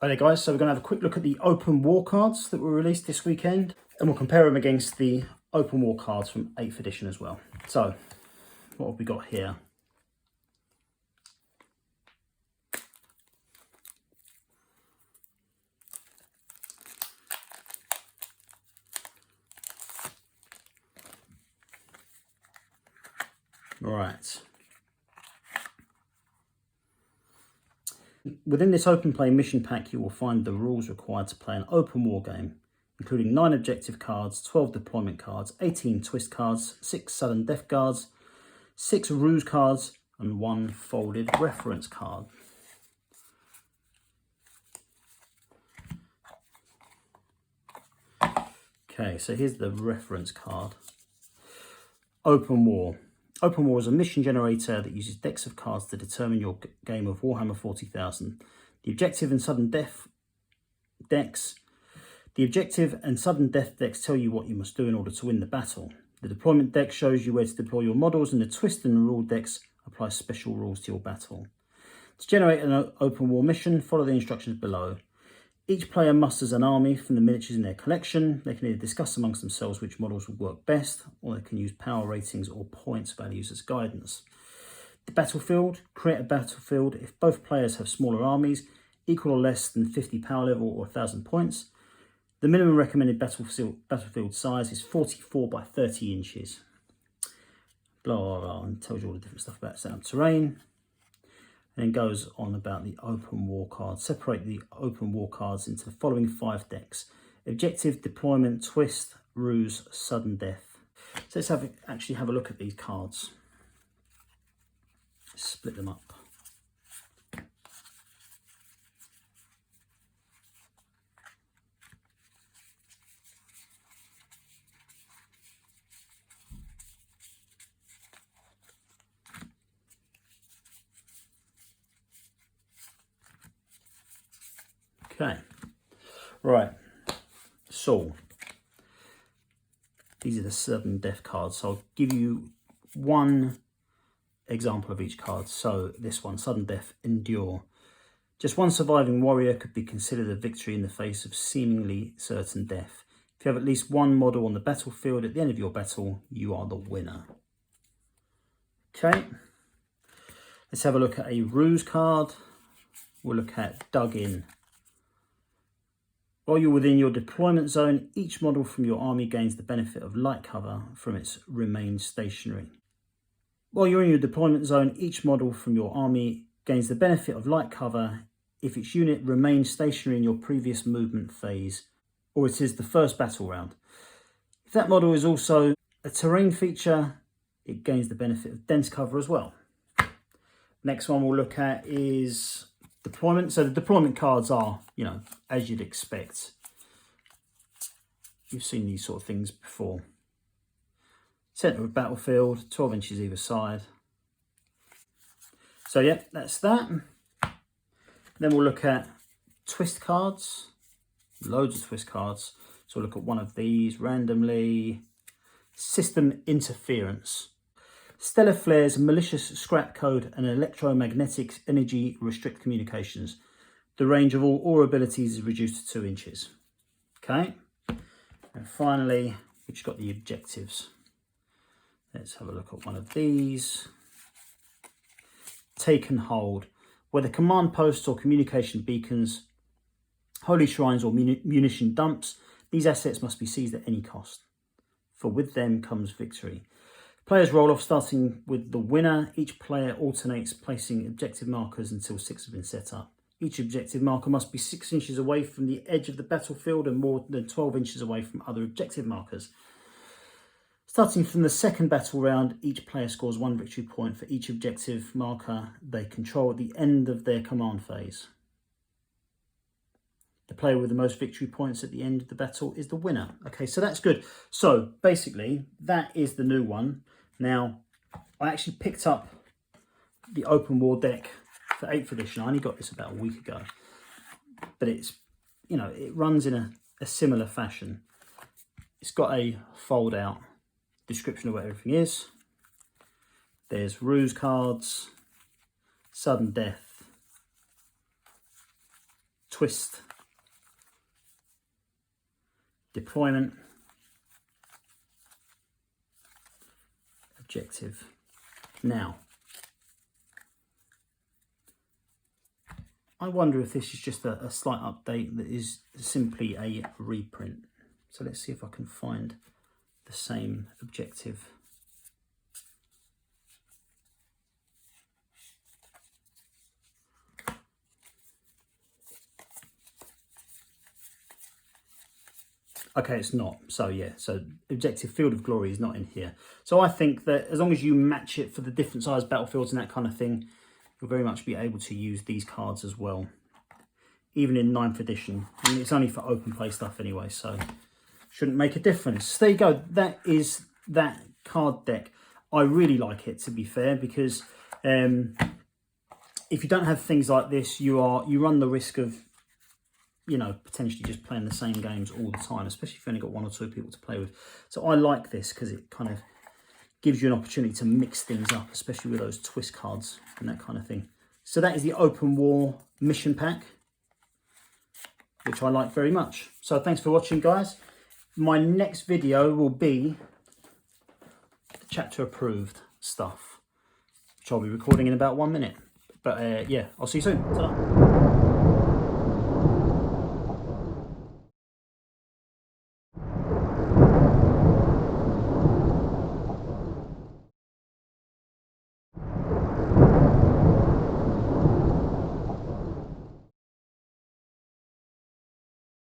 Hi there guys, so we're going to have a quick look at the open war cards that were released this weekend, and we'll compare them against the open war cards from 8th edition as well. So what have we got here? Right. Within this open play mission pack, you will find the rules required to play an open war game, including 9 objective cards, 12 deployment cards, 18 twist cards, 6 sudden death cards, 6 ruse cards, and 1 folded reference card. Okay, so here's the reference card. Open War. Open War is a mission generator that uses decks of cards to determine your game of Warhammer 40,000. The objective and sudden death decks tell you what you must do in order to win the battle. The deployment deck shows you where to deploy your models, and the twist and rule decks apply special rules to your battle. To generate an open war mission, follow the instructions below. Each player musters an army from the miniatures in their collection. They can either discuss amongst themselves which models will work best, or they can use power ratings or points values as guidance. The battlefield. Create a battlefield if both players have smaller armies, equal or less than 50 power level or 1,000 points. The minimum recommended battlefield size is 44 by 30 inches. Blah, blah, blah, and tells you all the different stuff about setup terrain. And then goes on about the open war cards. Separate the open war cards into the following 5 decks: objective, deployment, twist, ruse, sudden death. So let's actually have a look at these cards. Split them up. Okay, right, so these are the sudden death cards. So I'll give you one example of each card. So this one, sudden death, endure. Just one surviving warrior could be considered a victory in the face of seemingly certain death. If you have at least one model on the battlefield at the end of your battle, you are the winner. Okay, let's have a look at a ruse card. We'll look at dug in. While you're within your deployment zone, each model from your army gains the benefit of light cover from its remain stationary. While you're in your deployment zone, each model from your army gains the benefit of light cover if its unit remains stationary in your previous movement phase, or it is the first battle round. If that model is also a terrain feature, it gains the benefit of dense cover as well. Next one we'll look at is deployment. So the deployment cards are, as you'd expect. You've seen these sort of things before. Centre of battlefield, 12 inches either side. So yeah, that's that. Then we'll look at twist cards. Loads of twist cards. So we'll look at one of these randomly. System interference. Stellar flares, malicious scrap code, and electromagnetic energy restrict communications. The range of all aura abilities is reduced to 2 inches. Okay, and finally, we've got the objectives. Let's have a look at one of these. Take and hold. Whether command posts or communication beacons, holy shrines or munition dumps, these assets must be seized at any cost, for with them comes victory. Players roll off, starting with the winner. Each player alternates placing objective markers until 6 have been set up. Each objective marker must be 6 inches away from the edge of the battlefield and more than 12 inches away from other objective markers. Starting from the second battle round, each player scores 1 victory point for each objective marker they control at the end of their command phase. The player with the most victory points at the end of the battle is the winner. Okay, so that's good. So basically, that is the new one. Now, I actually picked up the open war deck for 8th edition. I only got this about a week ago. But it's, it runs in a similar fashion. It's got a fold out description of what everything is. There's ruse cards, sudden death, twist, deployment, objective. Now, I wonder if this is just a slight update that is simply a reprint. So let's see if I can find the same objective. Okay, it's not. So yeah, so objective Field of Glory is not in here. So I think that as long as you match it for the different size battlefields and that kind of thing, you'll very much be able to use these cards as well. Even in 9th edition. I mean, it's only for open play stuff anyway, so shouldn't make a difference. There you go. That is that card deck. I really like it, to be fair, because if you don't have things like this, you run the risk of, you know, potentially just playing the same games all the time, especially if you've only got 1 or 2 people to play with. So I like this because it kind of gives you an opportunity to mix things up, especially with those twist cards and that kind of thing. So that is the Open War mission pack, which I like very much. So thanks for watching, guys. My next video will be the chapter approved stuff, which I'll be recording in about 1 minute. But yeah, I'll see you soon. Ta-da.